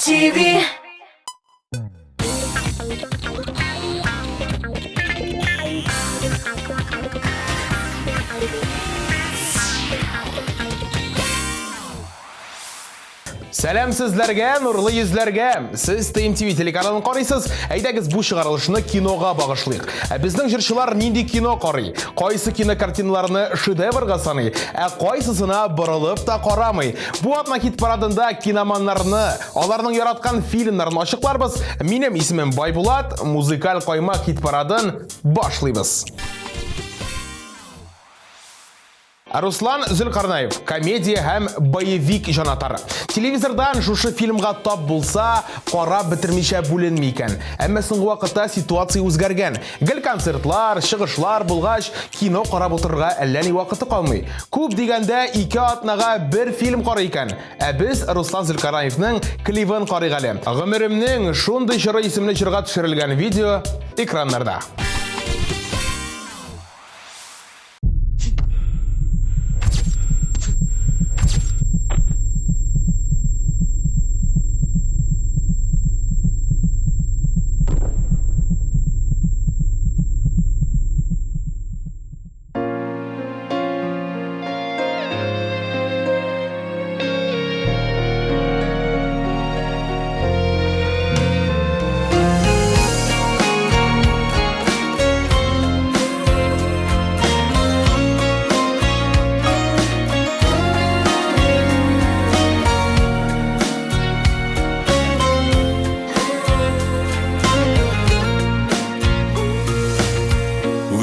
TV. Сәлем сезләргә, нурлы йөзләргә. Сез TMTV телеканалын карыйсыз. Әйдәгез бу чыгарылышны кинога багышлыйк. Безнең җырчылар нинди кино карый? Кайсы кинокартиналарны шедеврга саный? Кайсысына борылып та карамый? Бу атна хит парадында киноманнарны, аларның яраткан фильмнарын ачыкларбыз. Минем исемем Байбулат, музыкаль каймак хит парадын башлыйбыз. Руслан Зөлкарнаев, комедия һәм боевик жанатары. Телевизордан шушы фильмга тап булса, карап бетермичә бүленми икән. Әмма соңгы вакытта ситуация үзгәргән. Гел концертлар, чыгышлар булгач, кино карап утырырга әллә ни вакыты калмый. Күп дигәндә 2 атнага бер фильм карый икән. Без Руслан Зөлкарнаевның клибын карыйк әле. Гомеремнең шундый җыры исемле җырга төшерелгән видео экраннарда.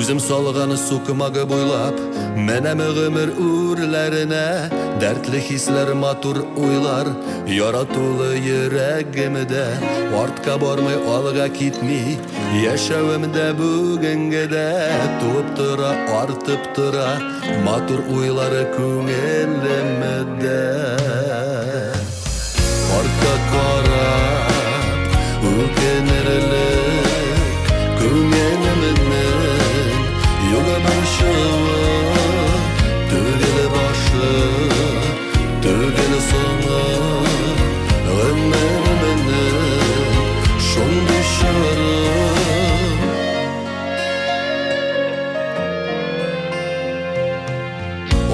Үзем салганы сукмагы буйлап, менәм гомер үрләренә, дәртле хисләр, матур уйлар, яратулы йөрәгемдә, артка бармый, алга китми, яшәвемдә бүгенгедә, туып тора, артып тора, матур уйлары күңелемдә. Артка карап, үкенерлек күңелемдә. Юга başı, tügeli başı, tügeli sonu, ömrümünü şun dışarı.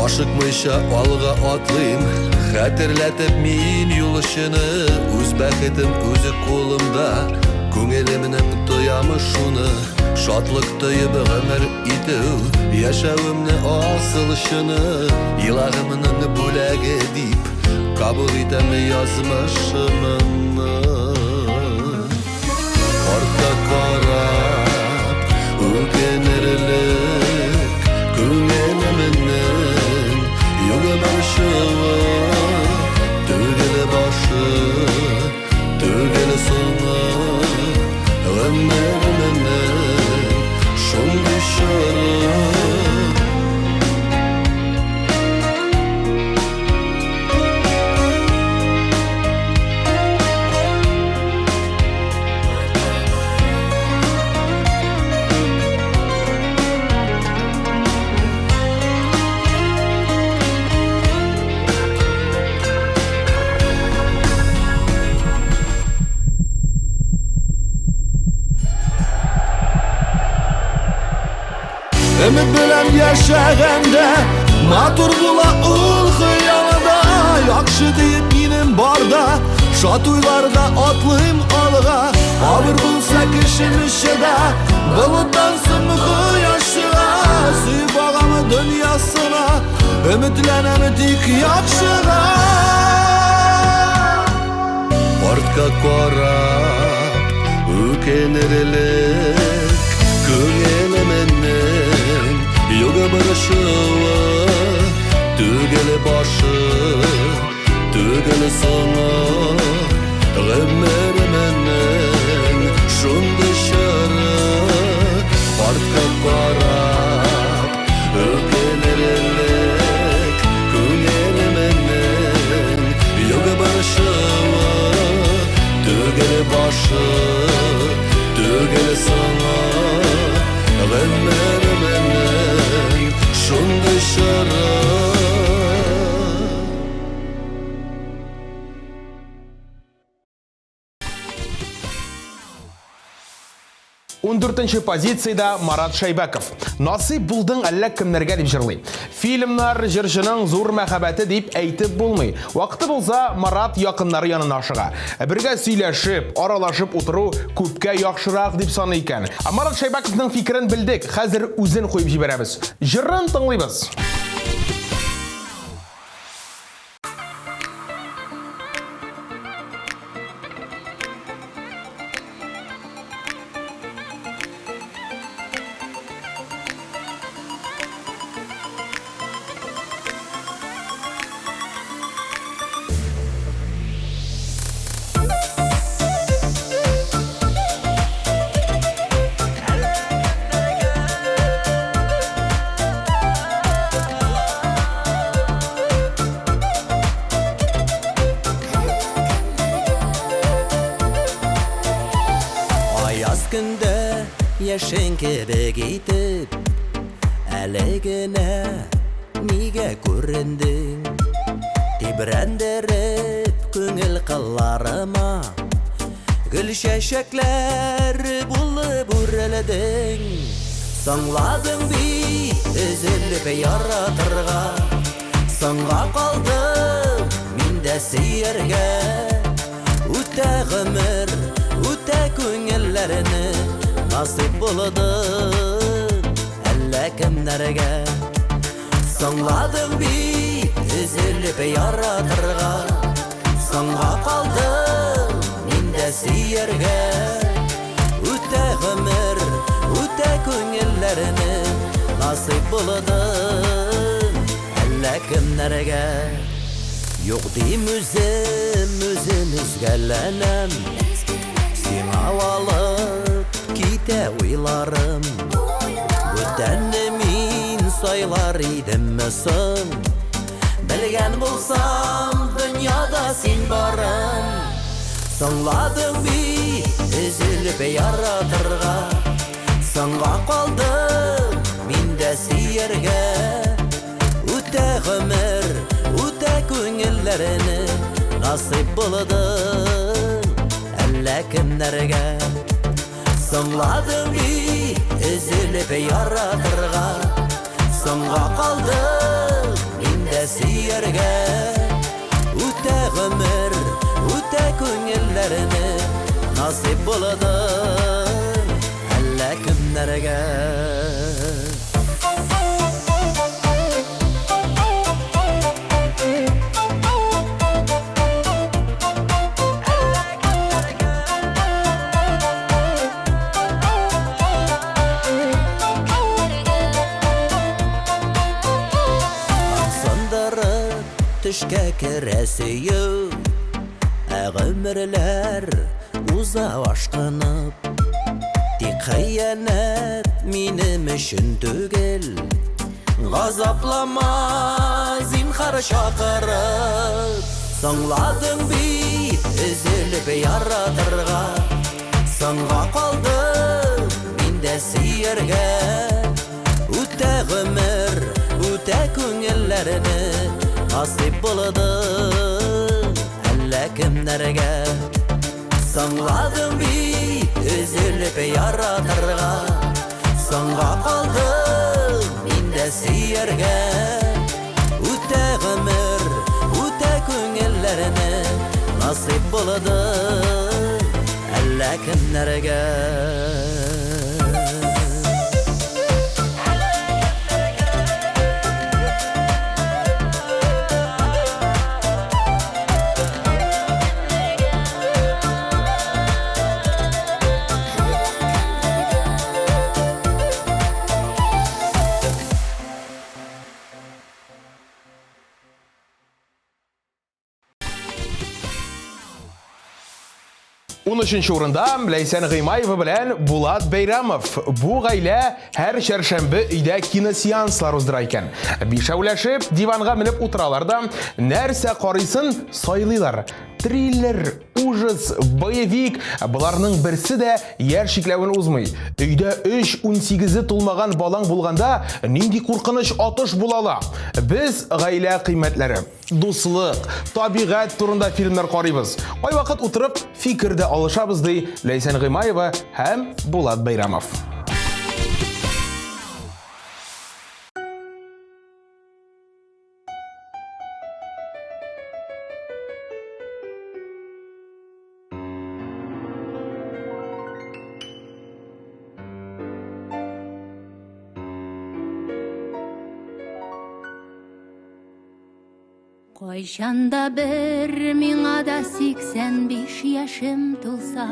Ашыкмыйча алга атлыйм, хәтерләтеп мин юлышыны, үз бәхетем үзе кулымда, күңелемнең тоямы шуны. Шатлык тойып гомер итү, яшәвемне асылышыны, илагымның бүләге дип, кабул итәм язмышымны. Артка карап, үкенерлек күңелемнең, югы başı, түгеле башы, түгеле соңы, ömrümünü şun dışarı. Ümit bilen yaşaganda, matur bula ul xıyalda, yakşı deyip minim barda, şat uylarda atlıyım alga, abir bulsa kişinişede, buluttan sımıkı yaşığa, süyüp ağamı dünyasına, ümitlenem dik yakşığa. Artka karab, ükenirlik, күңелемнең югы başı, түгеле başı, түгеле соңы, гомеремнең шун дışarı. Артка карап, үкенерлек күңелемнең югы başı, түгеле başı, түгеле соңы, ömrümün şun dışarı. 14-нче позицияда Марат Шайбаков. Насыйп булдың әллә кемнәргә дип җырлый. Фильмнар җырчының зур мәхәббәте дип әйтеп булмый. Вакыты булса, Марат якыннары янына ашыга. Бергә сөйләшеп, аралашып утыру күпкә яхшырак дип саный икән. Марат Шайбаковның фикерен белдек. Хәзер үзен куеп җибәрәбез. Җырын тыңлыйбыз. Күндә яшен кебек итеп, әле генә нигә күрендең? Тибрәндереп күңел кылларыма, гөл чәчәкләр булып үрелдең. Соңладың бит өзелеп яратырга, соңга калдым мин дә сөяргә. Үтә гомер, үтә күңелләрне насыйп булды әллә кемнәргә. Соңладың бит өзелеп яратырга, соңга калдым мин дә сөяргә. Үтә гомер, үтә күңелләрне насыйп булды әллә кемнәргә. Юк дим үзем үзгәләнәм, сиңа алып китә уйларым. Бүтәнне мин сайлар идемме соң? Белгән булсам дөньяда син барым. Соңладың бит өзелеп яратырга, соңга калдым мин дә сөяргә. Үтә гомер, үтә күңелләрне насыйп булды әллә кемнәргә. Соңладың бит өзелеп яратырга, соңга калдым мин дә сөяргә. Үтә гомер, үтә күңелләрне насыйп булды әллә кемнәргә. Төшкә керәсею, гомерләр уза ашкынып. Тик хыянәт минем өчен түгел, газаплама зинһар чакырып. Соңладың бит өзелеп яратырга, соңга калдым мин дә сөяргә. Үтә гомер, үтә күңелләрне насыйп булды әллә кемнәргә. Соңладың бит өзелеп яратырга, соңга калдым мин дә сөяргә. Үтә гомер, үтә күңелләрне насыйп булды әллә кемнәргә. Он өченче урында Ләйсән Гыймаева белән Булат Бәйрәмов. Бу гаилә һәр чәршәмбе өйдә киносеанслар уздыра икән. Бишәүләшеп диванга менеп утыралар да нәрсә карыйсын сайлыйлар. Триллер, ужас, боевик, бұларның бірсі де ер шикләуін узмый. Өйдә 3-18 тулмаган балаң булганда, нинди куркыныч атыш булала. Без гаилә кыйммәтләре, дуслык, табигать турында фильмнар карыйбыз. Ай вакыт утырып фикердә алышабыз ди Ләйсән Гыймаева һәм Булат Байрамов. Кайчанда бер миңа да 85 яшым тулса,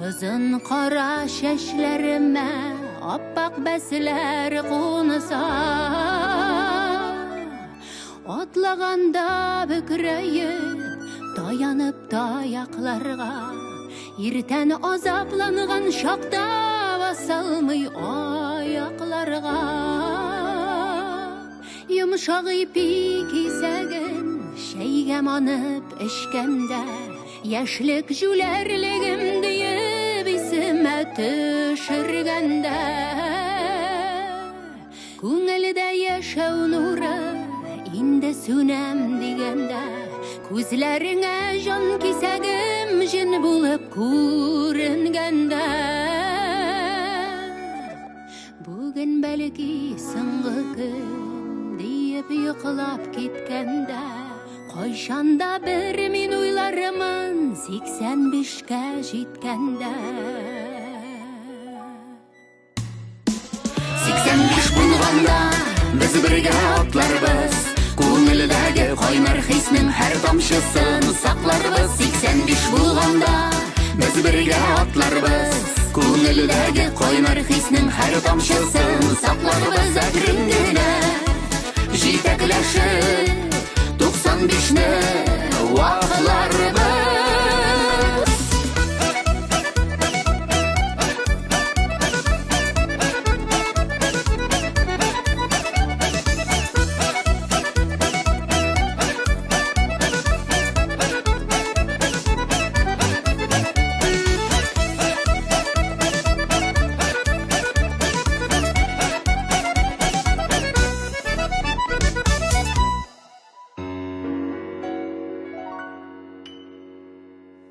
озын кара чәчләремә аппак бәсләр кунса, атлаганда бөкрәеп, таянып таякларга, иртән азапланган шакта басалмый аякларга. Йомшак ипи кисәген шәйгә манып эшкәндә, яшьлек җүләрлегем диеп исемә төшергәндә, күңелдә яшәү нуры инде сүнәм дигәндә, күзләреңә җан кисәгем җен булып күренгәндә, бүген бәлки соңгы көн йоклап киткәндә, кайчанда бер мин уйларымын 85-кә җиткәндә. 85 булганда без бергә атларбыз, күңелдәге кайнар хиснең һәр тамчысын сакларбыз. 85 булганда без бергә атларбыз, күңелдәге кайнар хиснең һәр тамчысын сакларбыз. Әкрен җитәкләшеп 95-не вакларбыз.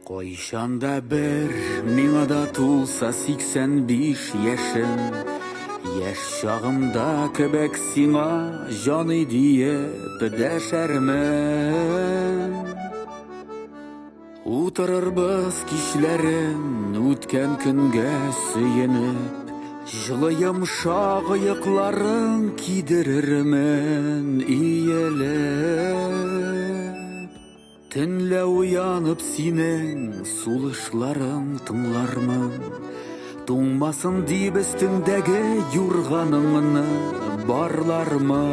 Кайчанда бер миңа да тулса 85 яшем, яшь чагымда кебек сиңа җаны диеп дәшәрмен. Утырырбыз кичләрен үткән көнгә сөенеп, җылы йомшак аякларын кидерермен иелеп. Төнлә уянып синең сулышларың тыңлармын, туңмасын дип өстеңдәге юрганыңны барлармын.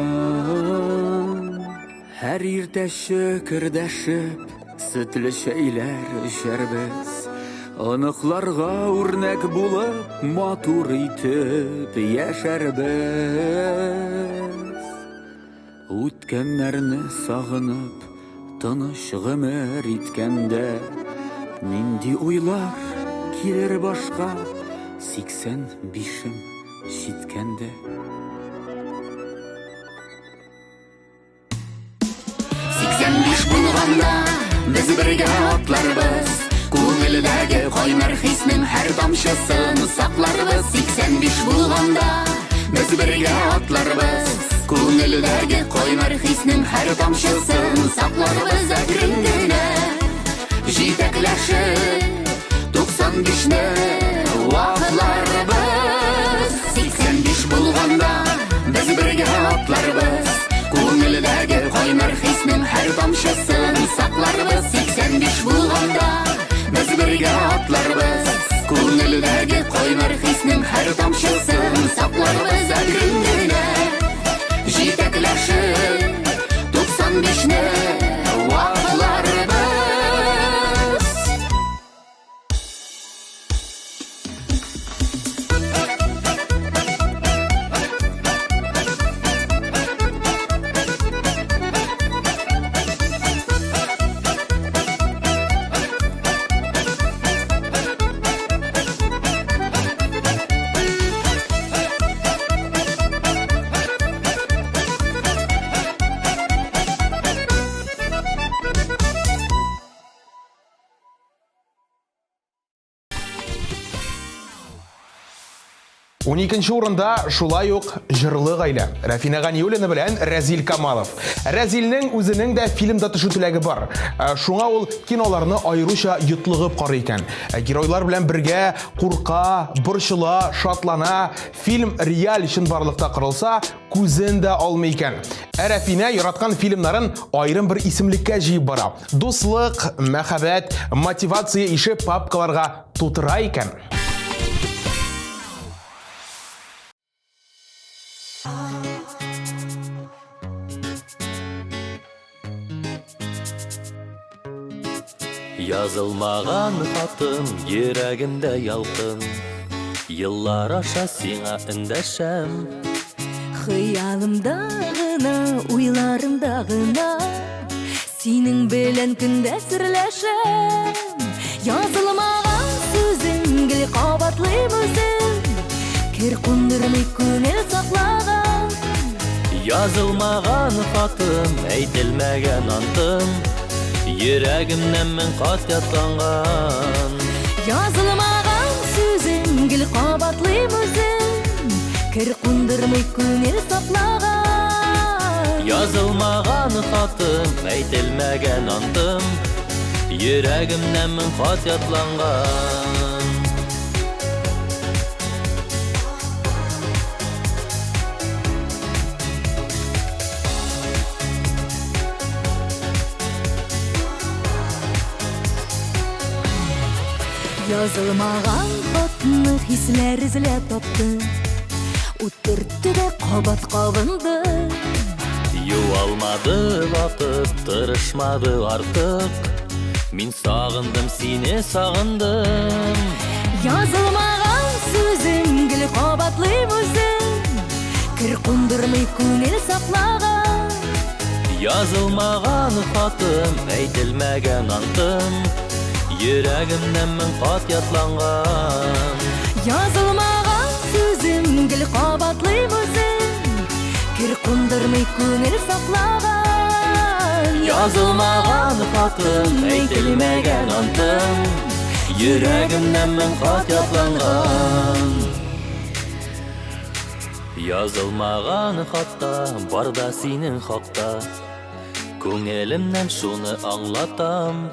Һәр иртә шөкердәшеп сөтле чәйләр эчәрбез, оныкларга үрнәк булып матур итеп яшәрбез. Үткәннәрне сагынып тыныч гомер иткәндә, нинди уйлар килер башка 85-ем җиткәндә. 85 булганда без бергә атларбыз, күңелдәге кайнар хиснең һәр тамчысын сакларбыз. 85 булганда без бергә атларбыз, күңелдәге кайнар хиснең һәр тамчысын сакларбыз. Әкрен генә җитәкләшеп 95-не вакларбыз. 85 булганда без бергә атларбыз, күңелдәге кайнар хиснең һәр тамчысын сакларбыз. 85 булганда без бергә атларбыз, күңелдәге кайнар хиснең һәр тамчысын сакларбыз. Әкрен генә җитәкләшеп 95-не вакларбыз. 12-нче урында шулай ук җырлы гаилә. Рафина Ганиуллина белән Разил Камалов. Разилнең үзенең дә фильмда төшү теләге бар. Шуңа ул киноларны аеруча йотлыгып карый икән. Геройлар белән бергә курка, борчыла, шатлана. Фильм реаль чынбарлыкта корылса, күзен дә алмый икән. Рафина яраткан фильмнарын аерым бер исемлеккә җыеп бара. Дуслык, мәхәббәт, мотивация ише папкаларга тутыра икән. Язылмаган хатын йөрәгемдә ялкын, еллар аша сиңа эндәшәм. Хыялымда гына, уйларымда гына, синең белән көндә серләшәм. Язылмаган сүзең гел кабатлыйм үзем, кер кундырмый күңел саклаган. Язылмаган хатын, әйтелмәгән антым, йөрәгемнән мен кат ятланган. Язылмаган сүзең гел кабатлыйм үзем, кер кундырмый күңел саклаган. Язылмаган хатын, әйтелмәгән антым, йөрәгемнән мен кат ятланган. Язылмаган хатны хисләр эзләп тапты, үтертте дә кабат кабынды. Юалмады вакыт, тырышмады артык, мин сагындым сине, сагындым. Язылмаган сүзең гел кабатлыйм үзем, кер кундырмый күңел саклаган. Язылмаган хатым, әйтелмәгән антым, йөрәгемнән мен кат ятланган. Язылмаган сүзең гел кабатлыйм үзем, кер кундырмый күңел саклаган. Язылмаган хатым, әйтелмәгән антым, йөрәгемнән мен кат ятланган. Язылмаган хатта, барда синең хакта, күңелемнән шуны аңлатам.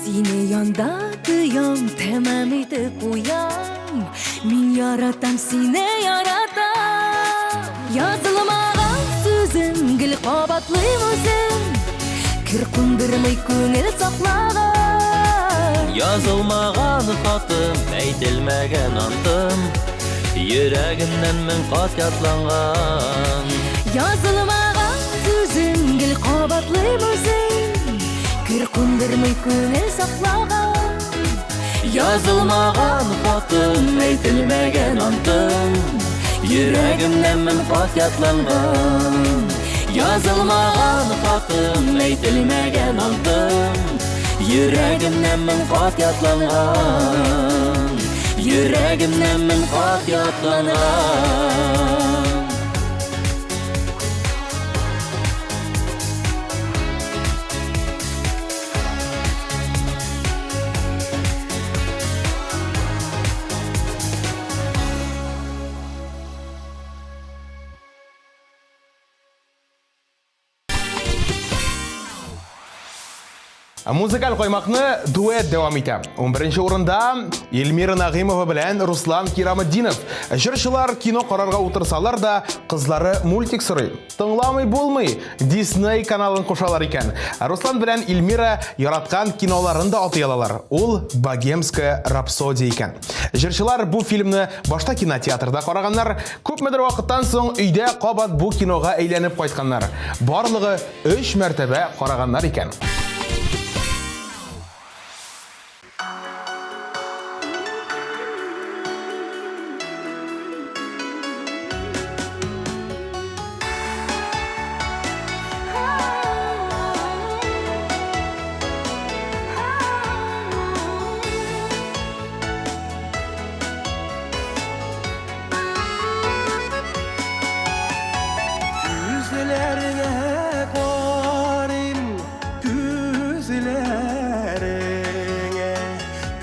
Сине янда тоям, тәмам итеп куям, мин яратам, сине яратам. Язылмаган сүзең гел кабатлыйм үзем, кер кундырмый күңел саклаган. Язылмаган хатым, әйтелмәгән антым, йөрәгемнән мен кат ятланган. Язылмаган сүзең гел кабатлыйм үзем, кер кундырмый күңел саклаган. Язылмаган хатым, әйтелмәгән антым, йөрәгемнән мен кат ятланган. Язылмаган хатым, әйтелмәгән антым, йөрәгемнән мен кат ятланган. Йөрәгемнән мен кат ятланган. Музыкаль каймакны дуэт дәвам итә. 11-нче урында Эльмира Нагыймова белән Руслан Кираметдинов. Җырчылар кино карарга утырсалар да, кызлары мультик сорый. Тыңламый булмый. Disney каналын кушалар икән. Руслан белән Эльмира яраткан киноларын да атый алалар. Ул Богемская рапсодия икән. Җырчылар бу фильмны башта кинотеатрда караганнар, күпмедер вакыттан соң өйдә кабат бу кинога әйләнеп кайтканнар. Барлыгы 3 мәртәбә караганнар икән.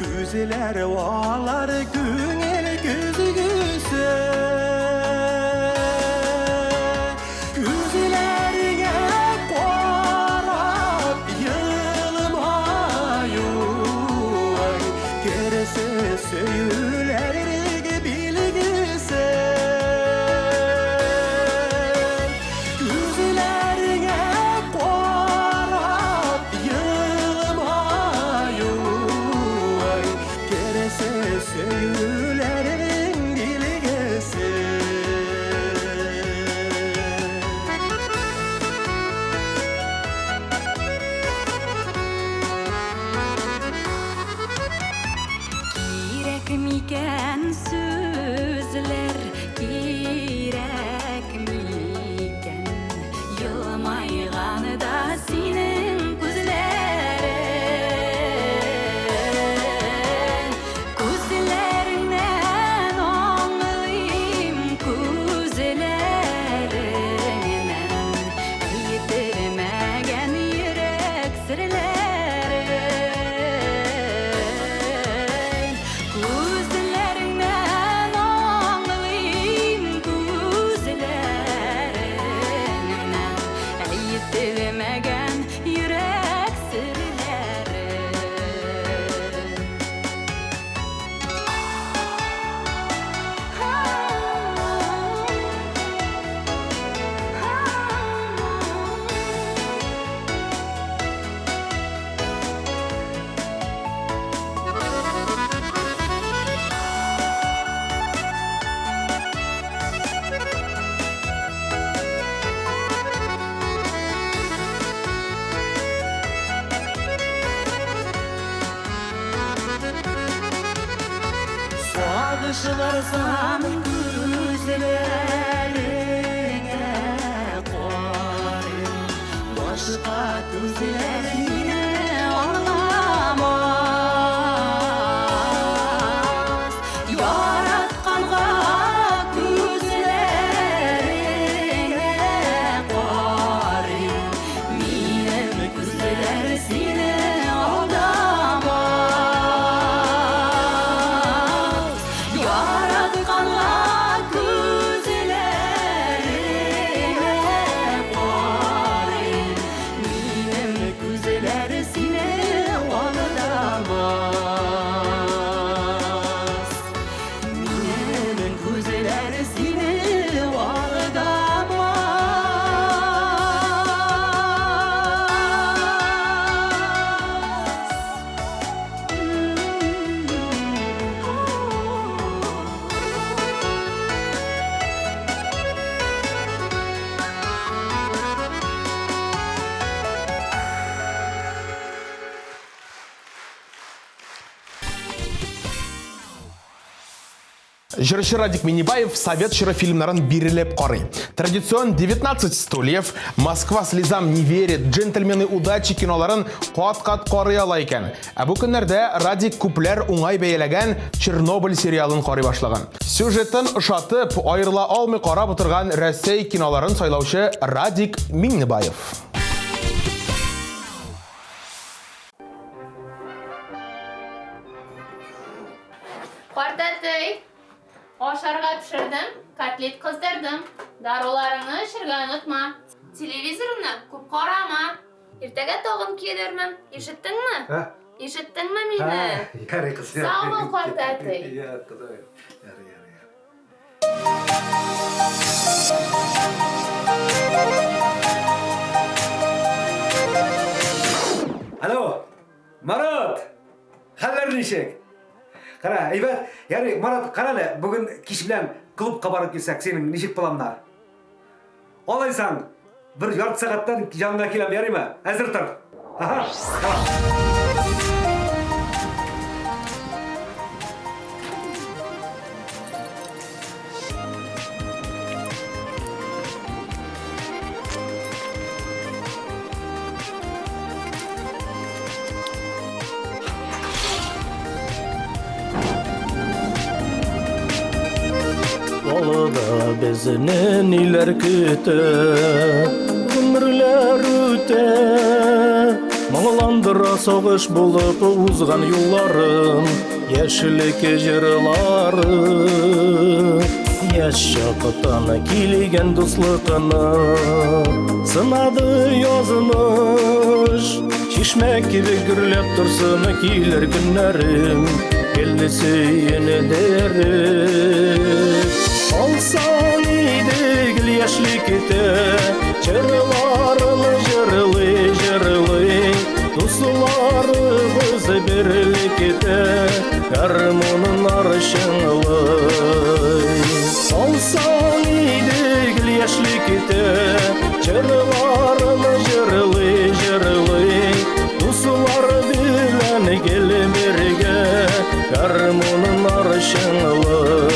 Gözler ağlar, güngel gözü göz Күзләргә карап елмаю, кересе сөйләргә билгесен. Күзләргә карап елмаю, кересе сөйләргә билгесен. Кирәк микән сүзләр, кирәк микән елмайганда синең күзләрең. Күзләреңнән аңлыйм, күзләреңнән әйтелмәгән йөрәк серләрең. Күзләреңнән аңлыйм, күзләреңнән әйтелмәгән йөрәк серләрең. Сагыш барсам күзләреңә карыйм, башка күзләр мине аңламас. Яратканга күзләреңә карыйм, минем күзләр сине алдамас. Яратканга күзләреңә карыйм, минем күзләр сине алдамас. Минем күзләр сине Жырчы Радик Минибаев совет шыры фильмнарын бирелеп карый. Традицион 19 стульев, Москва слезам не верит, джентльмены удачи киноларын кат-кат карый ала икән. Ә бу көннәрдә Радик күпләр уңай бәяләгән Чернобыль сериалын карый башлаган. Сюжетын ошатып, аерыла алмый карап утырган Россия киноларын сайлаучы Радик Минибаев. Картәтей, ашарга пешердем, котлет кыздырдым. Даруларыңны эчәргә онытма. Телевизорны күп карама. Иртәгә тагын килермен. Ишеттеңме? Ишеттеңме мине? Ярый, кыз. Сау бул, картәтей. Я, кызым. Ярый. Алло, Марат! Хәлләр ничек? Кара, әйбәт. Ярый, Марат, карале, бүген кич белән клубка барып килсәк, синең ничек планнар? Алайсаң, бер ярты сәгатьтән яныңа киләм, ярыймы? Әзер тор. Ага. Yolda bezinin iler küte, ömürler üte. Mağlandıra soğuş bulup uzgan yollarım, yeşillik jırları. яш чакытан килеген дуслыкны сынады язмыш чишмек кеби гүрлеп турсын килер күннәрем келмесе ене дәреп алсаң идегіл яшьлікте жырларыны жырлый дусларыбыз бірлікте гармонын аршыңлый алсаң идегіл яшьлікте жырларыны жырлый дуслар білән кел бірге гармонын аршыңлый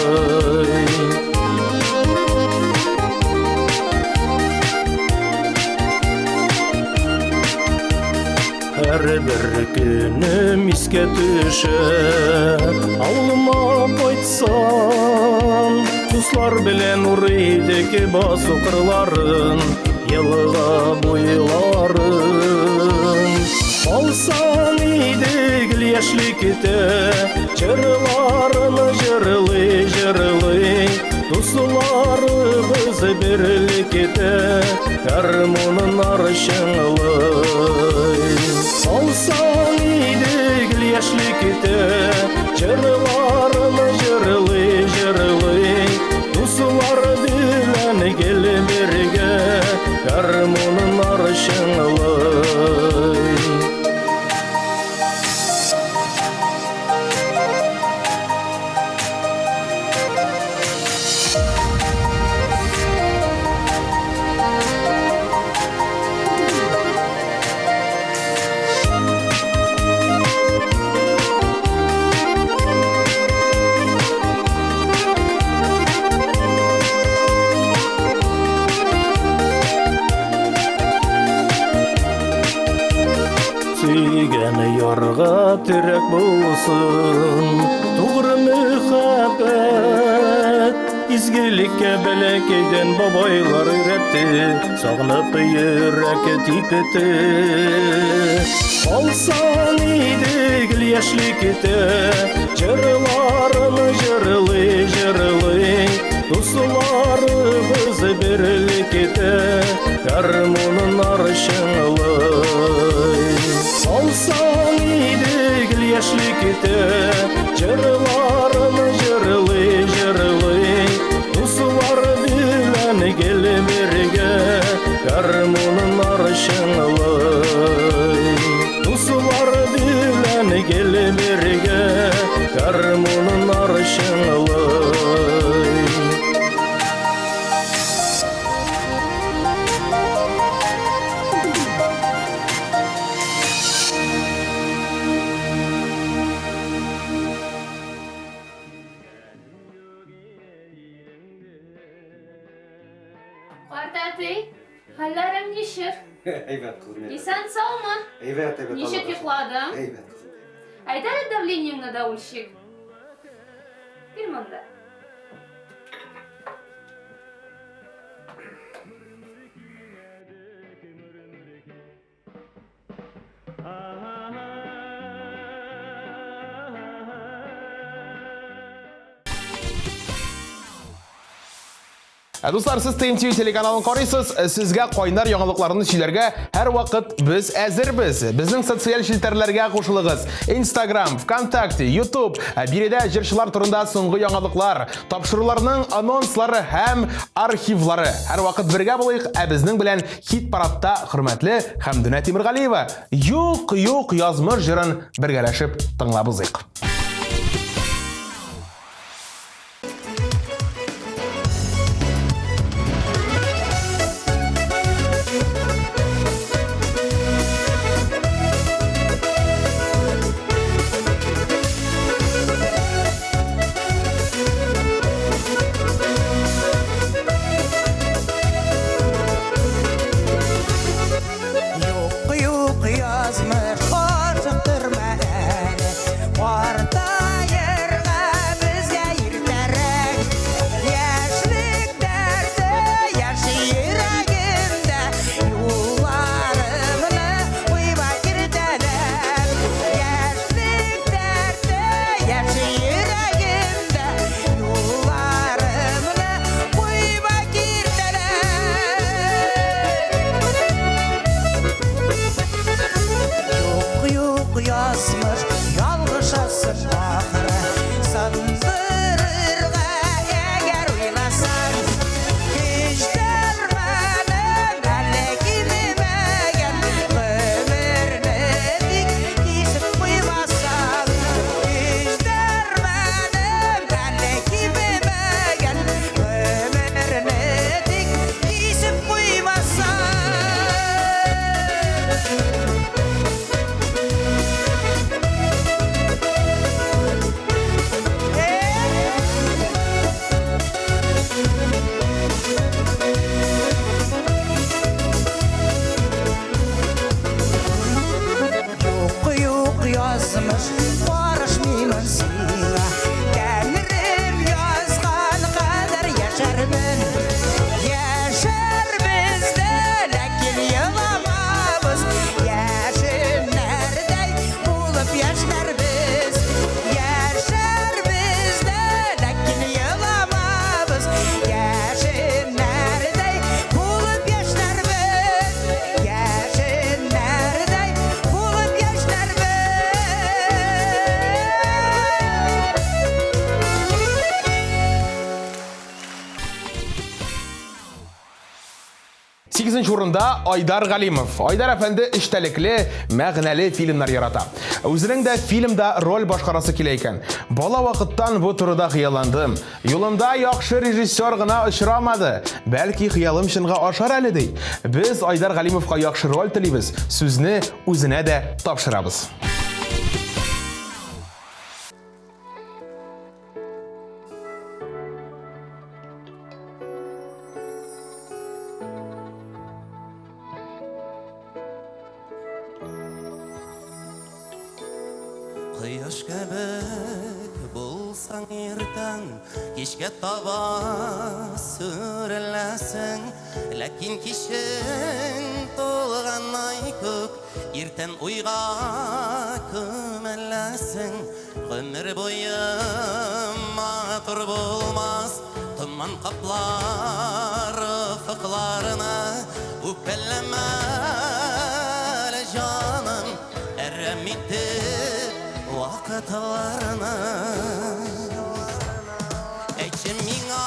Her bir günüm iske düşe Ağlıma koytsam Tuzlar bilen uğraydaki bas okurların Yılığa boyların Olsan idigil yaşlikte Çırlarını jırlay Tuzlarımız birlikte Harmonun arşınlay Olsan idigil yaşlikte Çırlarını jırlay Tuzlar bilen gel birge Harmonun arşınlay Сүйгені ярға тірек болсын Туғры мұхаббет Изгілікке бәләкейден бабайлар үйретті Сағынып үйрек типеті Алсан идегіл яшьлікте Жырларыны жырлай Дусларыбыз бірлікте Гармонын аршыңлай Алсан идегіл яшьлікте Жырларыны жырлай Дуслар білән кел бірге Гармонын аршыңлай Дуслар білән кел бірге Гармонын аршыңлай Картатый, хәлләрең ничек? Әйбәт кызым. Исән саумы? Әйбәт. Ничек йокладың? Әйбәт кызым. Әйдә давлениеңне да үлчик. Бир монда. Дуслар, сіз ТМТV телеканалын қарайсыз, сізге қойнар яңалыкларны сөйләргә һәр вакыт біз әзербез. Безнең социаль шелтәрләргә кушылыгыз. Instagram, ВКонтакте, YouTube, биредә җырчылар турында соңгы яңалыклар, тапшыруларның анонслары һәм архивлары. Һәр вакыт бергә булыйк, безнең белән хит парадта хөрмәтле Хәмдүнә Тимергалиева юк язмыш җырын бергәләшеп тыңлабызыйк. Yazmış, açıktır məni, var 8-нче урында Айдар Галимов. Айдар әфәнде эчтәлекле, мәгънәле фильмнар ярата. Үзенең дә фильмда роль башкарасы килә икән. Бала вакыттан бу турыда хыялландым. Юлымда яхшы режиссер гына очрамады. Бәлки хыялым чынга ашар әле ди. Без Айдар Галимовка яхшы роль телибез. Сүзне үзенә дә тапшырабыз. Кояш кебек булсаң иртән, кичкә таба сүреләсең, ләкин кичен тулганай күк, иртән уйга күмеләсең, гомер буе матур булмас, томан каплар фыкларына, үпкәләмә җаным, әрәмитеп вакытларына. Әйтче миңа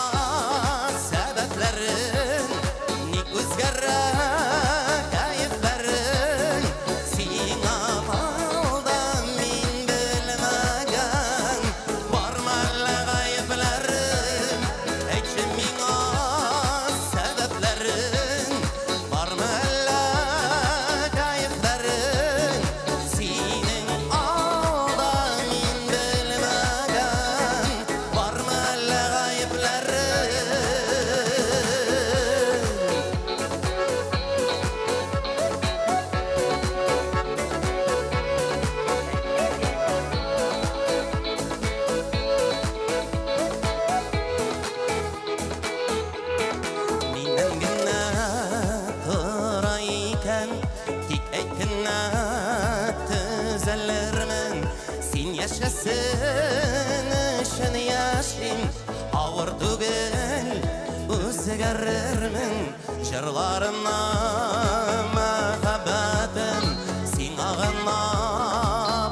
сәбәпләрен, ник үзгәрә кәефләрен, сиңа алда мин белмәгән, бармы әллә гаепләрен. Әйтче миңа сәбәпләрен, бармы әллә кәефләрен, синең алда мин белмәгән, бармы әллә гаепләрен. Миннән генә тора икән, тик әйткәннә төзәлермен. Син яшәсен өчен яшим, авыр түгел үзгәрермен. Җырларымна мәхәббәтем, сиңа гына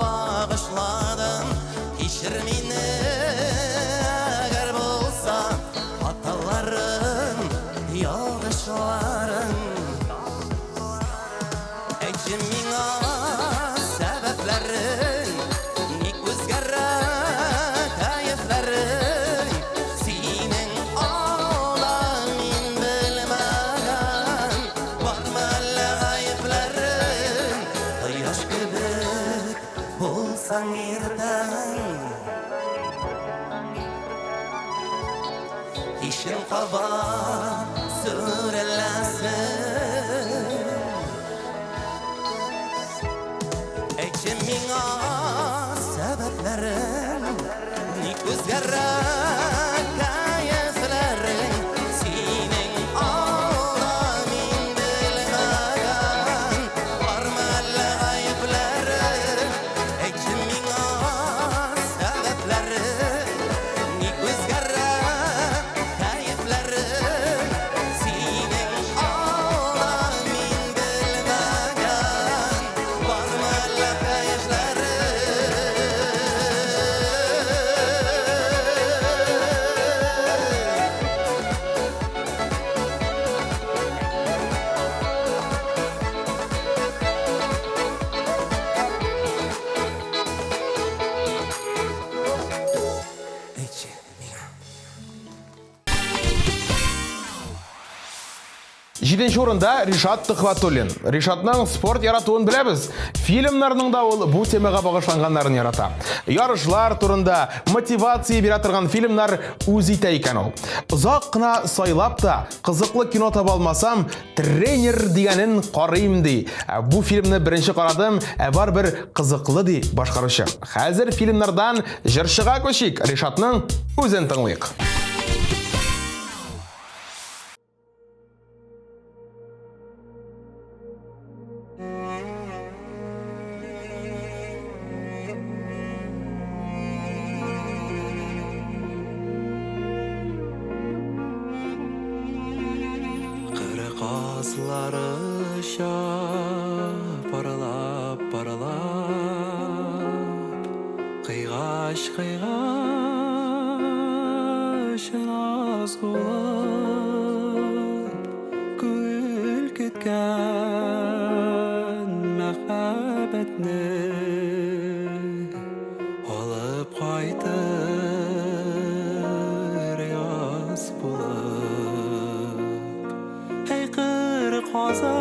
багышладым. Кичер мине әгәр булса хаталарым, ялгышларым. Әйтче миңа сәбәпләрен, ник үзгәрә кәефләрен, синең алда мин белмәгән, бармы әллә гаепләрен. Кояш кебек булсаң иртән, кичен каба сүреләсең. Әйтче миңа сәбәпләрен, ник үзгәрә кәефләрен, синең алда мин белмәгән, бармы әллә гаепләрен. Әйтче миңа сәбәпләрен, ник үзгәрә кәефләрен, синең алда мин белмәгән, бармы әллә кәефләрен. Әйтче миңа. 7-нче урында Ришат Төхвәтуллин. Ришатның спорт яратуын беләбез. Фильмнарның да ул бу темага багышланганнарын ярата. Ярышлар турында мотивация бирә торган фильмнар үз итә икән ул. Озак кына сайлап та кызыклы кино таба алмасам, тренер дигәнен карыйм ди. Бу фильмны беренче карадым, бар бер кызыклы ди башкаручы. Хәзер фильмнардан җырчыга күчик. Ришатның үзен тыңлыйк. Кыркаслары паралап, паралап, кыйгач наз булып, күл кеткен мәхәббәтне алып кайтыр яз булып эй кыр казы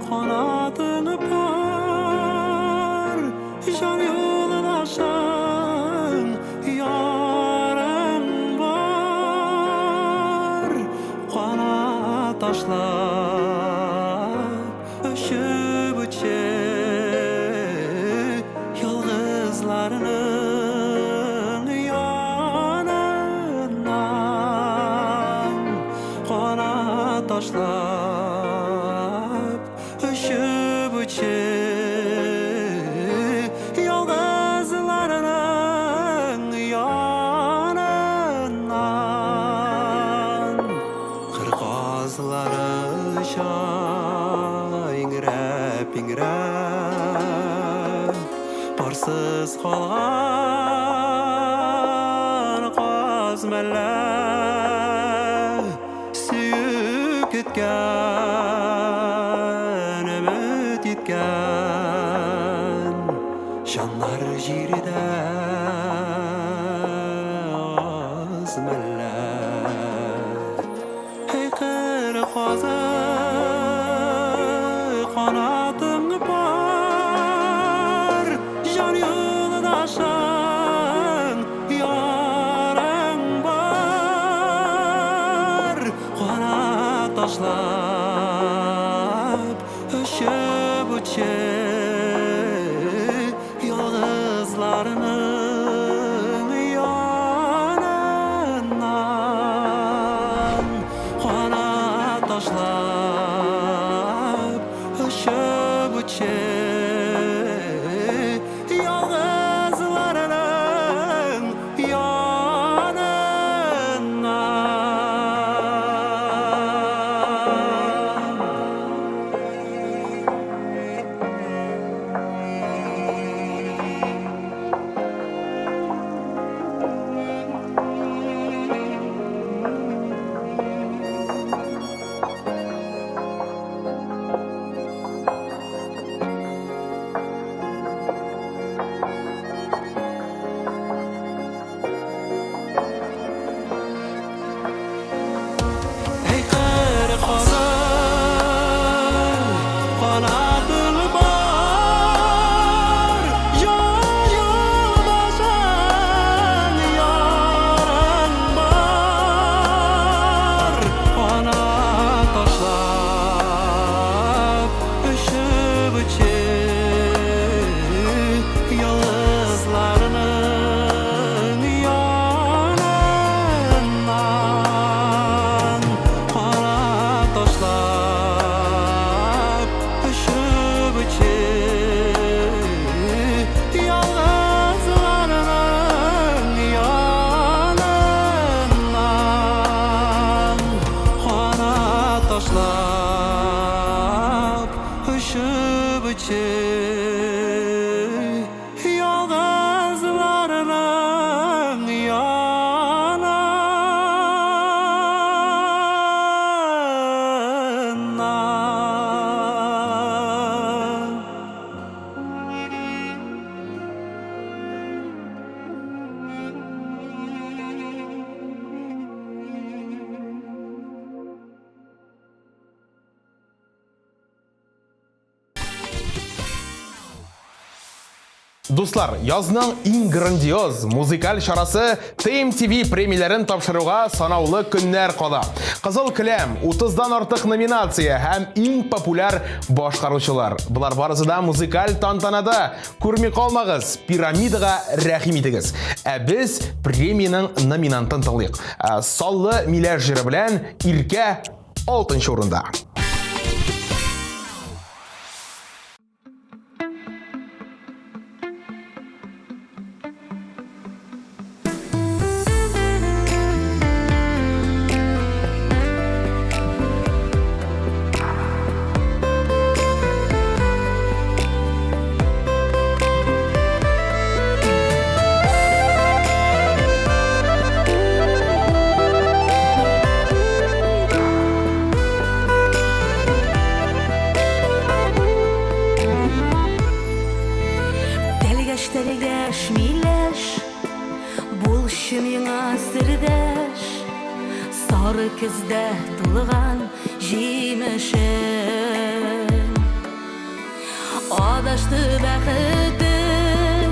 канатыңы бар жан юлдашың ярың бар канат ташлап өшіп өтшек ялгызларның янынан канат ташлап өшіп өтшек ялгызларның янынан қырғазлары шайыңырап еңіреп парсыз қалған қаз мәлі сүйіп кеткен үміт еткен жанар жерде аз мәлі ей қыр қазы қанатың бар жан юлдашың ярың бар қанат ташлап өшіп өтшек ялгызларның янынан қанат ташлап өшіп өтшек ялгызларның янынан ey qir qozi qanatың бар жан юлдашың ярың бар қанат ташлап өшіп өтшек ялгызларның янынан қанат ташлап өшіп өтшек ялгызларның янынан қанат ташлап өшіп өтшек ялгызларның янынан Дуслар, язның иң грандиоз музыкаль шарасы TMTV премияларын тапшыруга санаулы көннәр кала. Кызыл киләм, 30дан артык номинация һәм иң популяр башкаручылар. Булар барысы да музыкаль тантанада. Күрми калмагыз, пирамидага рәхим итегез. Ә без премияның номинантын тыңлыйк. Саллы Миләш җыры белән Иркә 6нчы урында. Телегәш миләш, булшы миңа сердәш, сары көздә тулган җимешем. Адашты бәхетем,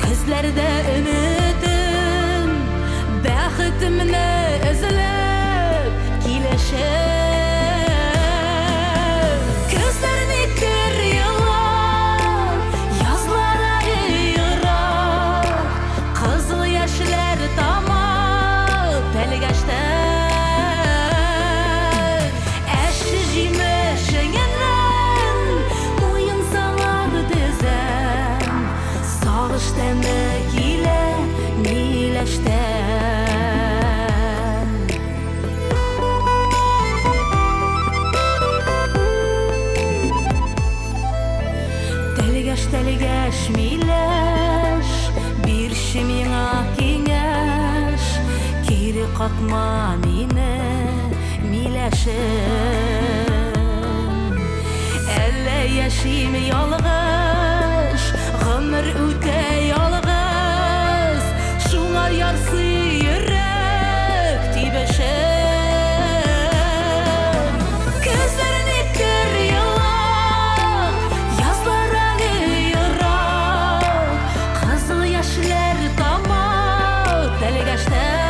күзләрдә өметем, бәхетемне эзләп киләшем. Күзләрне көр еллар, язлары ерак, кызыл яшьләр тамар тәлгәштән. Әше җимешеңнән муен салар дезәм, сагыш тәме килә миләштән. Телгәш миләш, бирче миңа киңәш, кире какма мине миләшем. Әллә яшим ялгыш, гомер үтә ялгыз, шуңа ярсый йөрәк тибешем. Күзләрне көр еллар, язлары ерак, кызыл яшьләр тамар тәлгәштән.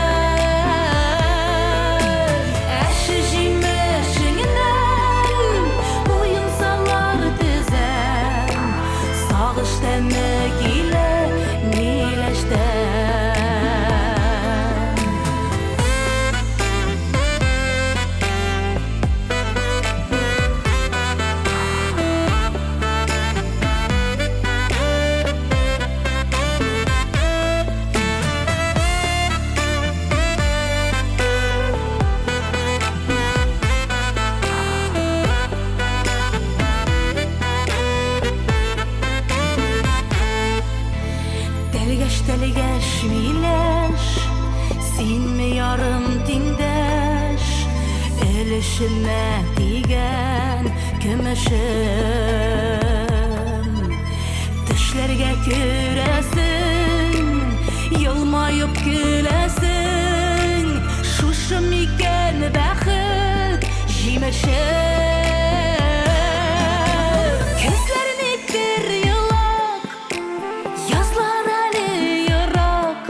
Әше җимешеңнән муен салар дезәм, сагыш тәме килә миләштән. Телгәш миләш, синме ярым тиңдәш, өлешемә тигән көмешем. Төшләргә күрәсең, елмаеп көләсең, шушы микән бәхет җимешем. Күзләрне көр еллар, язлар әле ерак,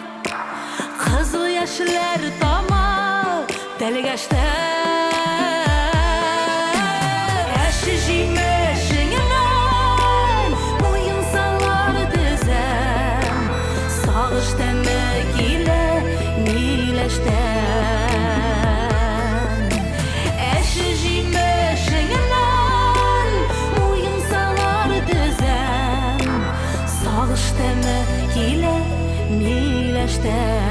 кызыл яшьләр тамар тәлгәштән. Әше җимешеңнән муен салар дезәм, сагыш тәме килә миләштән. Әше җимешеңнән муен салар дезәм, сагыш тәме килә миләштән.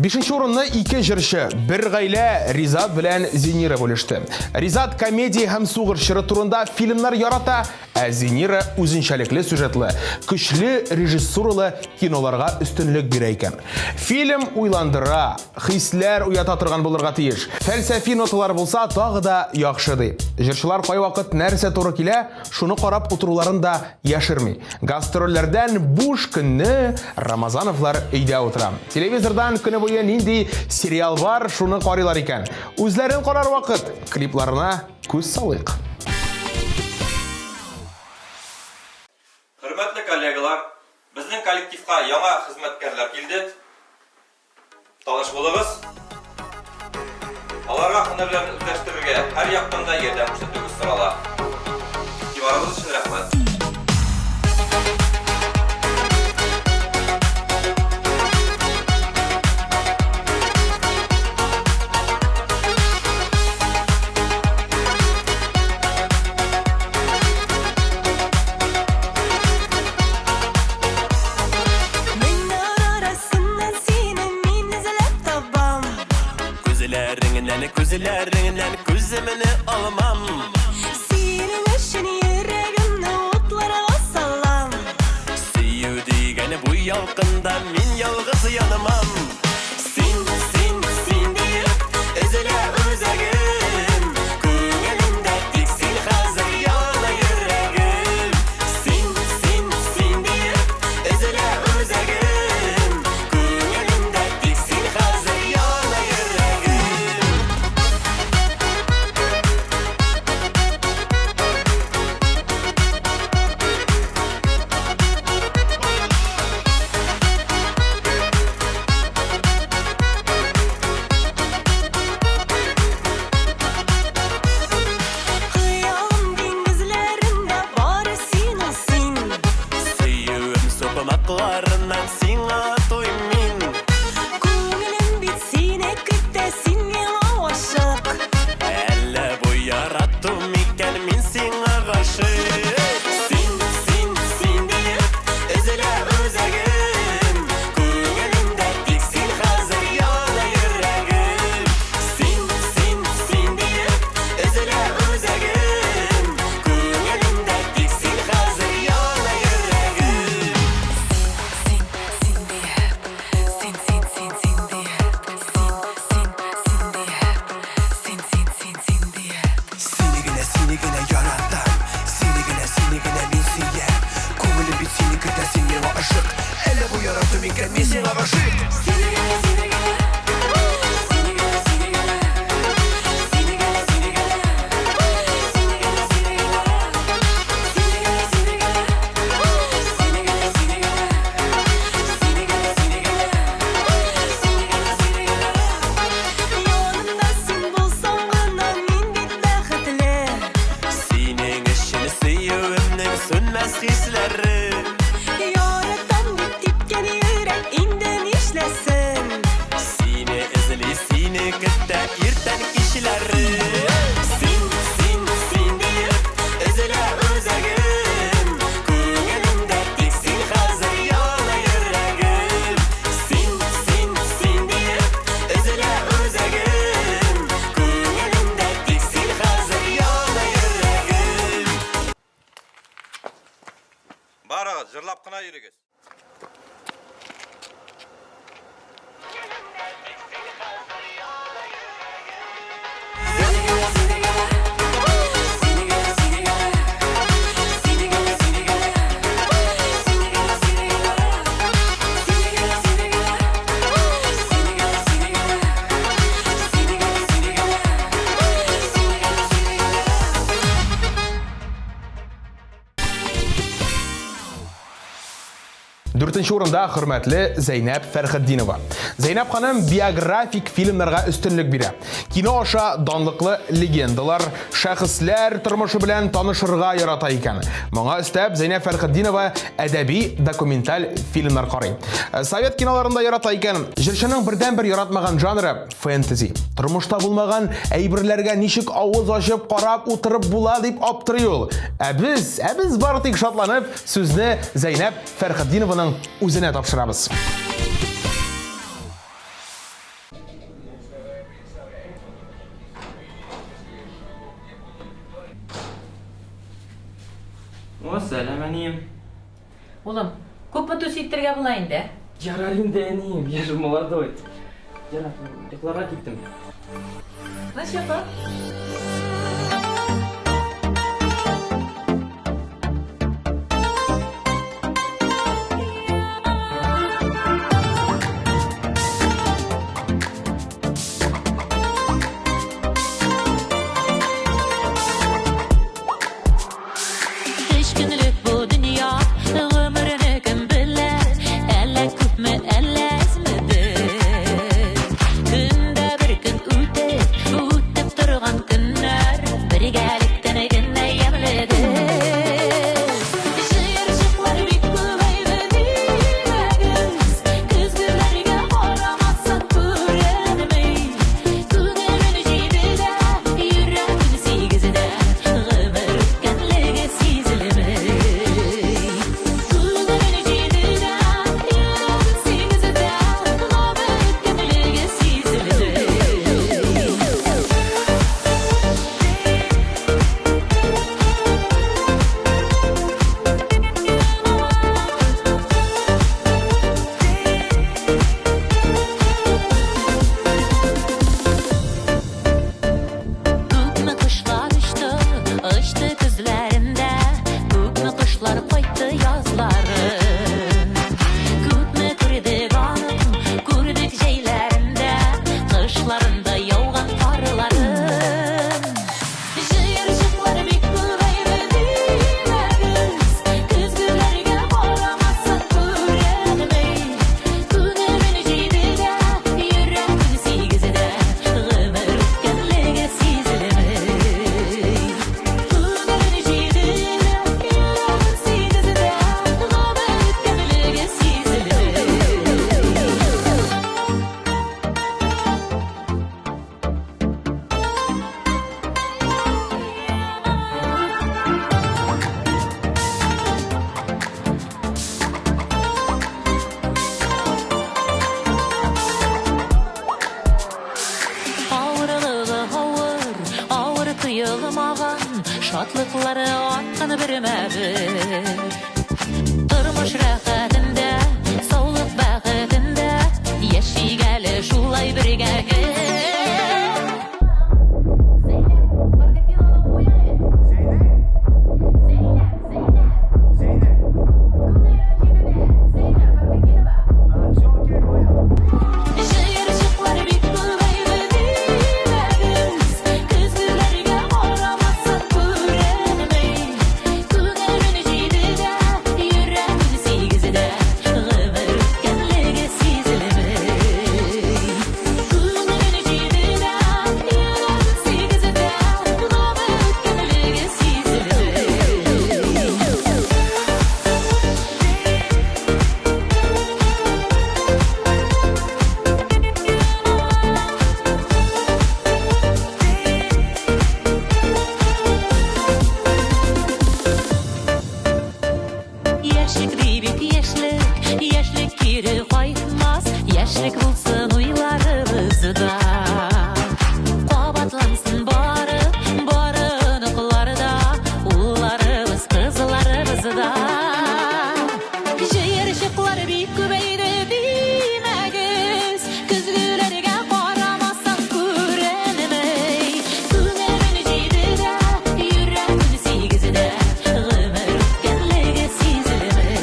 Бишенче урынны ике җырчы, бер гаилә Ризат белән Зинира бүлеште. Ризат комедия һәм сугыр чыры турында фильмнар ярата, ә Зинира үзенчәлекле сюжетлы, көчле режиссуралы киноларга өстенлек бирә икән. Фильм уйландыра, хисләр уята торган булырга тиеш. Фәлсәфи ноталар булса, тагы да яхшы ди. Җырчылар кайвакыт нәрсә туры килә, шуны карап утыруларын да яшерми. Гастрольләрдән буш көнне Рамазановлар өйдә утыра. Телевизордан көне буе нинди сериал бар, шуны карыйлар икән. Үзләрен карар вакыт, клипларына күз салыйк. Хөрмәтле коллегалар, безнең коллективка яңа хезмәткәрләр килде. Таныш булыгыз. Аларга һөнәрләрне үзләштерергә һәр яктан да ярдәм күрсәтүгез сорала. Игътибарыгыз өчен рәхмәт. almam. Senin için yüreğimde otlara salam. Süyü degeni bu yalqında min yalğız yanamam. Sin deyip üzüle özegim. Көңілімді тек сен қазір яна yüreğim. Sin deyip üzüle özegim. Көңілімді тек сен қазір яна yüreğim. Kıyalım denizlerinde bari sin olsun. Süyüğüm sopamaklarından sina toymin. Көңілім бетсіне күтті сенен ауашық. Әлі bu yarattım iken min sina ғашық. Sin deyip üzüle özegim. Көңілімді тек сен қазір яна yüreğim. Sin deyip üzüle özegim. Көңілімді тек сен қазір яна yüreğim. Seni gene yarattım. Seni gene min siyer. Көңілім бит seni күтә сенен aşık. Әлі bu yarattım iken min sina ғашық. Yanımda sen bulsan bana min bit bәхетле. Senin için süyüğümün sönmez hisleri. Yaratan bit tepken yürek inden işlesin. Seni izli seni kütte irten kişileri. Sin deyip üzüle özegim. Көңілімді тек сен қазір яна yüreğim. Sin deyip üzüle özegim. Көңілімді тек сен қазір яна yüreğim. Барығыз, жырлап қына үйрегіз. Дүртінші орында хөрмәтле Зәйнәп Фәрхетдинова. Зәйнәп ханым биографик фильмнарга өстенлек бирә. Кино аша данлыклы легендалар, шәхесләр тормышы белән танышырга ярата икән. Моңа өстәп Зәйнәп Фәрхетдинова әдәби документаль фильмнар карый. Совет киноларында ярата икән. Җырчының бердән-бер яратмаган жанры фэнтези. Тормышта булмаган әйберләргә ничек авыз ачып карап утырып була дип аптырый ул. Ә без бары тик шатланып сүзне Зәйнәп Фәрхетдинованың үзенә тапшырабыз. Сәлем, әнем. Улым, күпме төс иттерге була инде? Ярар инде, әнем, я же молодой. Ярар, йокларга киттем. Ничего? Beş günlük bu dünya ömrünü kim bilir? Elle küpmü elles midir? Günde bir gün üte, ütep durgan gün Шатлыклары атканы бермәгер. Тормыш рәхәтендә, саулык бәхетендә, яшик әле шулай бергә. Яшьлек кире кайтмас, яшьлек булсын уйларыбызда. Кабатлансын бары ныкларда, улларыбыз, кызларыбызда. Җыерчыклар бик күбәйде димәгез, көзгеләргә карамасаң күренмәй. Күңелен җыйды да, йөрәген сигезде, гомер үткәнлеге сизелмәй.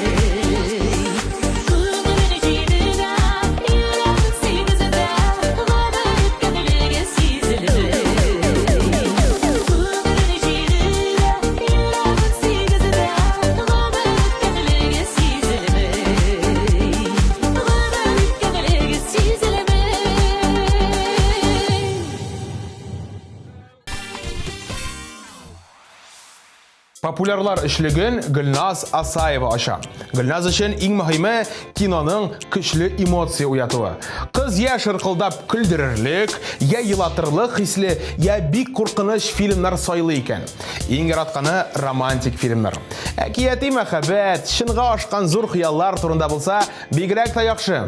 Популярлар эшлеген Гөлназ Асаева аша. Гөлназ өчен иң мөһиме киноның көчле эмоция уятуы. Кыз я шыркылдап күлдерерлек, я елатырлык хисле, я бик куркыныч фильмнар сайлый икән. Иң яратканы романтик фильмнар. Әкияти мәхәббәт, шынга ашкан зур хыяллар турында булса, бигрәк та яхшы.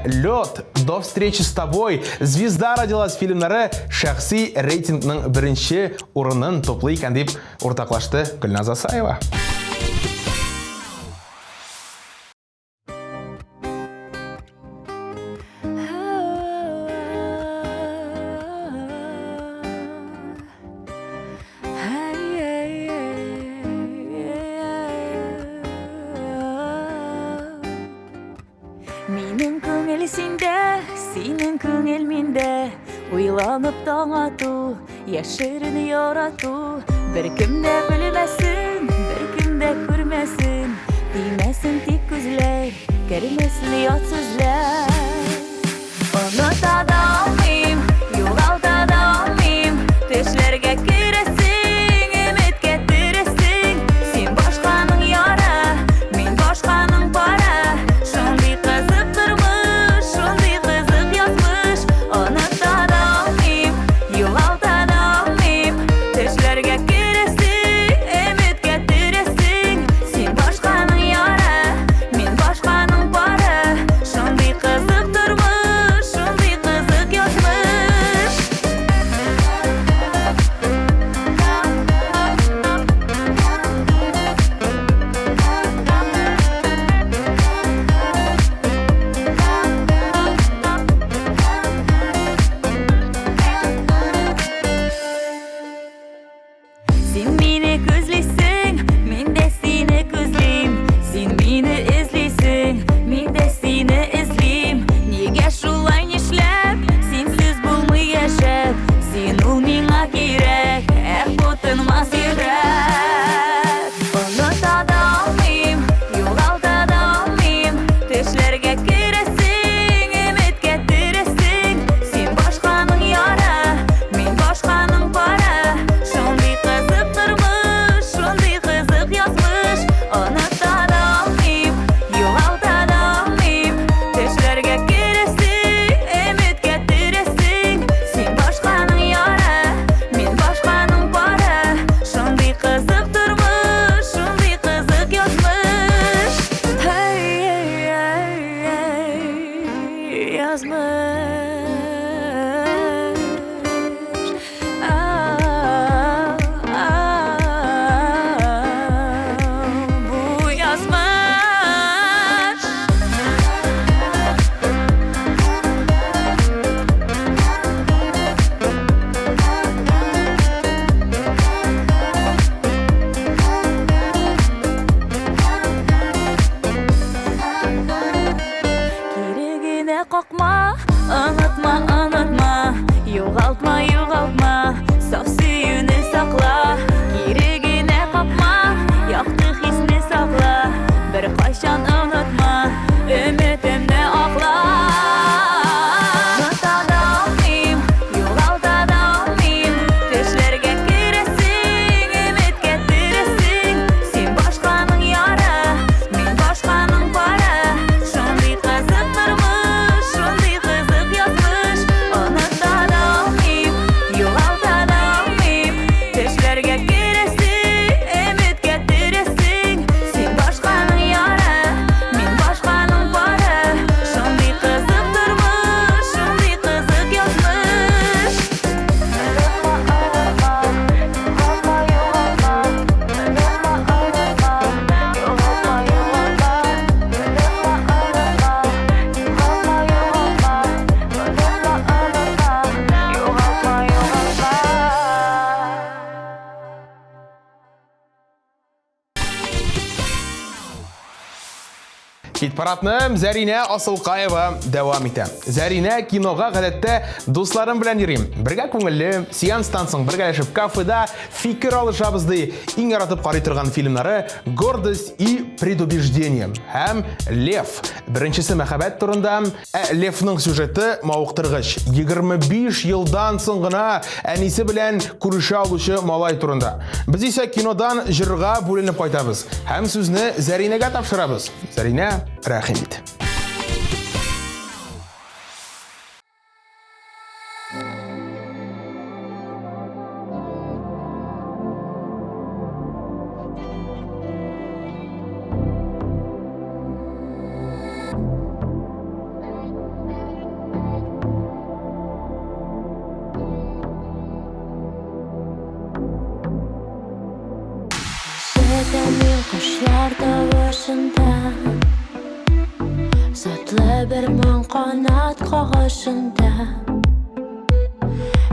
Лёд, До встречи с тобой, Звезда родилась фильмнары шәхси рейтингның беренче урынын топлый икән дип уртаклашты Гөлназ Асаева. Минем күңел синдә, синең күңел миндә. Уйланып таң ату, яшерен ярату. Бер кем дә белмәсен, бер кем дә күрмәсен. Тимәсен тик күзләр, кермәсен ят сүзләр. Оныта да алмыйм, югалта да алмыйм. Төшләргә керәсең, өметкә төрәсең. Син башканың яра, мин башканың пара. Шундый кызык тормыш, шундый кызык язмыш. Оныта да алмыйм, югалта да алмыйм. Төшләргә керәсең, өметкә төрәсең. Син башканың яра, мин башканың пара. Шундый кызык тормыш, шундый кызык язмыш. Син мине күзлисең, мин дә сине күзлим. Син мине эзлисең, мин дә сине эзлим. Нигә шулай нишләп, синсез булмый яшәп? Син ул миңа кирәк, бутынмас йөрәк. Оныта да алмыйм, югалта да алмыйм. Төшләргә керәсең, өметкә төрәсең. Син башканың яра, мин башканың пара. Шундый кызык тормыш, шундый кызык язмыш. Оныта да алмыйм, югалта да алмыйм. Төшләргә керәсең, өметкә төрәсең. Син башканың яра, мин башканың пара. Шундый кызык тормыш, шундый кызык язмыш. Язмыш. kakma Unutma, unutma Yo'g'altma, yo'g'altma Saf suyuni saqla Kerigine kapma Yoqti hisni saqla Bir qachon unutma Ümitimni oqla Хит-парадны Зарина Асылкаева дәвам итә. Зарина кинога гадәттә дусларым белән йөрим. Бергә күңелле, сеанстан соң бергәләшеп кафеда фикер алышабыз ди. Иң яратып карый торган фильмнары «Гордость и предубеждение» һәм «Лев». Беренчесе мәхәббәт турында, Левның сюжеты мавыктыргыч. 25 елдан соң гына әнисе белән күрешә алучы малай турында. Без исә кинодан җырга бүленеп кайтабыз һәм сүзне Заринәгә тапшырабыз. Зарина, рәхим ит. Жетемин кушлар тавышында Затлы бір мың қанат қағышында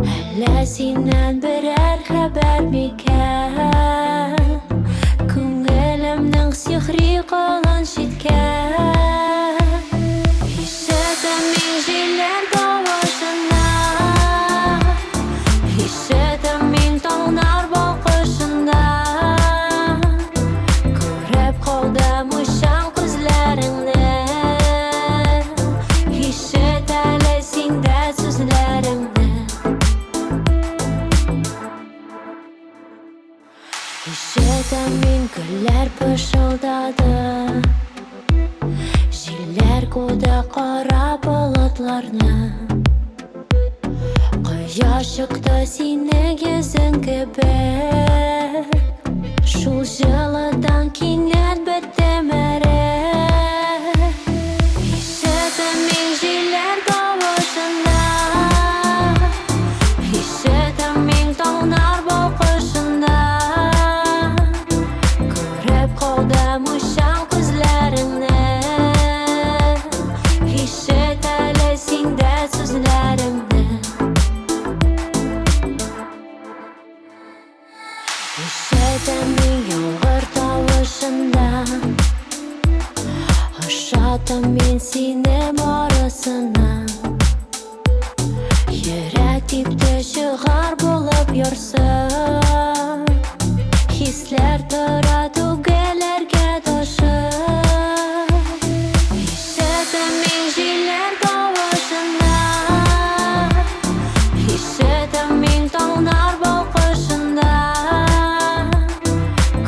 Әлі сенен бірер хәбәр микән Күңелемнің сихри қолын шиткән Ишетемин җилләр тавышында Ишетемин таңнар балкышында Күреп калдым уйшан күзләреңне Ишетемин гөлләр пышылдады Җилләр куды кара болытларны Кояш чыкты синең йөзең кебек Шул җылыдан кинәт бетте мәрәк Ишетемин җилләр тавышында Ишетемин таңнар балкышында Күреп калдым уйшан күзләреңне Ишет әле синдә сүзләремне Ишетемин яңгыр тавышында Ошатам мин сине барысына Йөрәк типте чыгар булып ярсып Хисләр тора түгеләргә ташып Ишетемин җилләр тавышында Ишетемин таңнар балкышында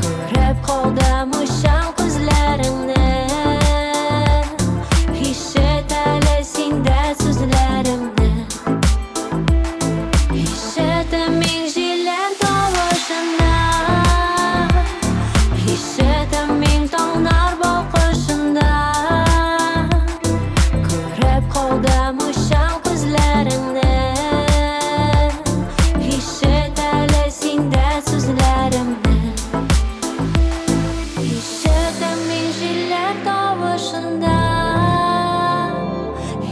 Күреп калдым уйшан күзләреңне Ишет әле синдә сүзләремне Ишетемин җилләр тавышында Ишетемин таңнар балкышында Күреп калдым уйшан күзләреңне Ишет әле синдә сүзләремне Ишетемин җилләр тавышында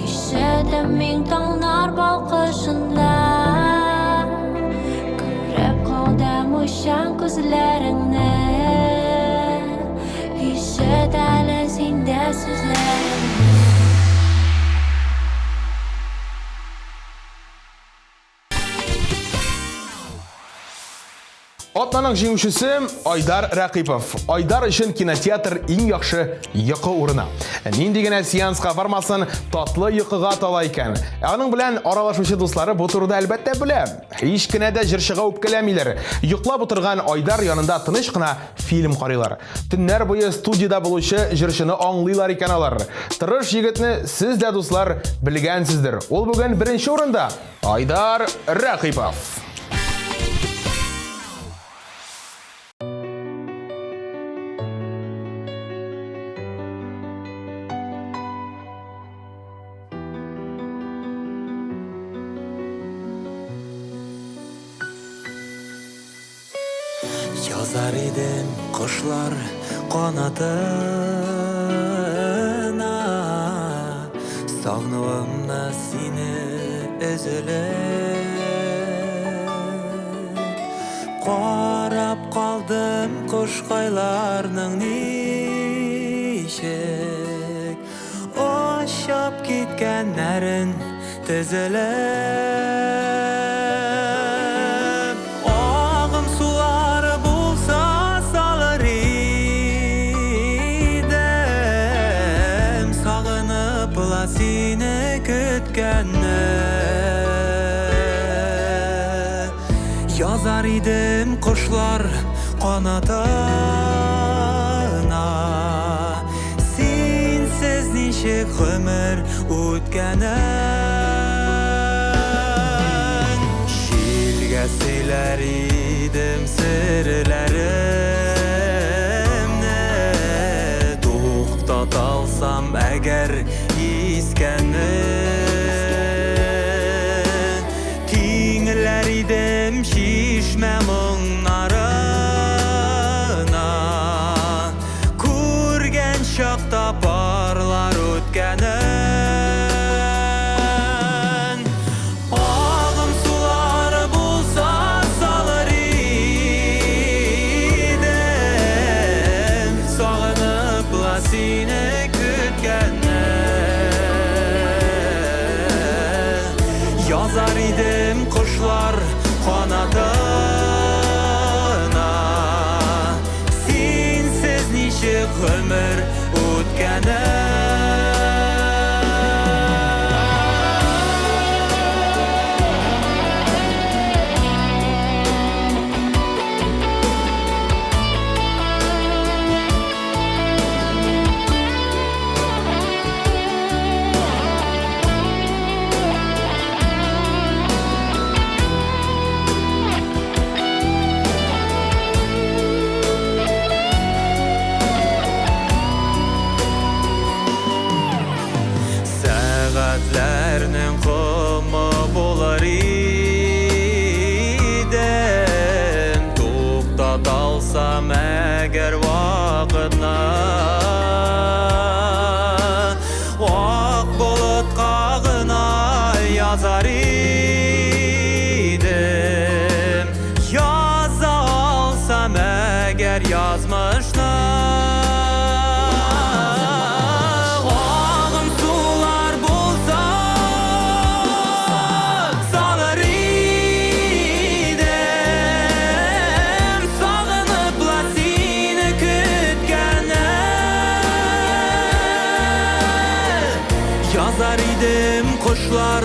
Ишетемин таңнар балкышында Күреп калдым уйшан күзләреңне Ишет әле синдә сүзләремне Атнаның җиңүчесе Айдар Рәкыйпов. Айдар өчен кинотеатр иң яхшы йокы урыны. Нинди генә сеанска бармасын, татлы йокыга тала икән. Аның белән аралашучы дуслары бу турыда әлбәттә белә. Һич кенә дә җырчыга үпкәләмиләр. Йоклап утырган Айдар янында тыныч кына фильм карыйлар. Төннәр буе студияда булучы җырчыны аңлыйлар икән алар. Тырыш егетне сез дә дуслар белгәнсездер. Ул бүген беренче урында Айдар Рәкыйпов. Yazar idim kuşlar kanatına, sağnığımda seni özülüp. Qarab kaldım kuşkaylarının nişek, oşap gitkenlerin tüzülüp. Ağım suları bulsa salır idim, sağınıp la seni kütkenle. Yazar idim kuşlar kanatına, sensiz nişik ömür ötkenin. Şilge siler idim sırlarımni, to'xtat alsam eğer iskenin. Tingler idim şişme munlarına, kurgen şakta parlar ötkenin. Ağım sular bulsa salır idim, sağınıp la seni kütkenin. Yazar idim kuşlar kanatına, sensiz nişik ömür ötkenin. Saatlerinin kumu bular idim, to'xtat alsam eğer vakitna. Oq bulut qağına yazar idim, yaza alsam eğer yazmışna. Yazar idim kuşlar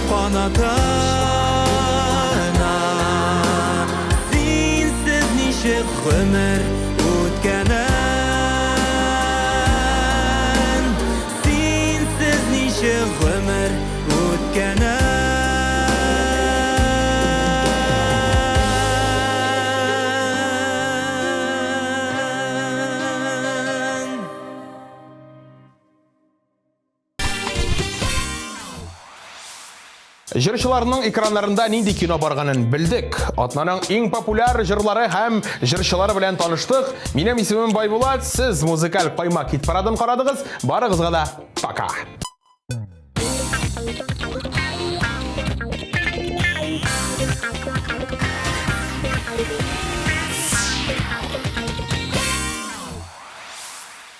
kanatına, sensiz nişik ömür ötkenin. Sensiz nişik ömür ötkenin. Җырчыларның экраннарында нинди кино барганын белдек. Атнаның иң популяр җырлары һәм җырчылары белән таныштык. Минем исемем Байбулат, сез музыкаль каймак хит парадын карадыгыз. Барыгызга да пока.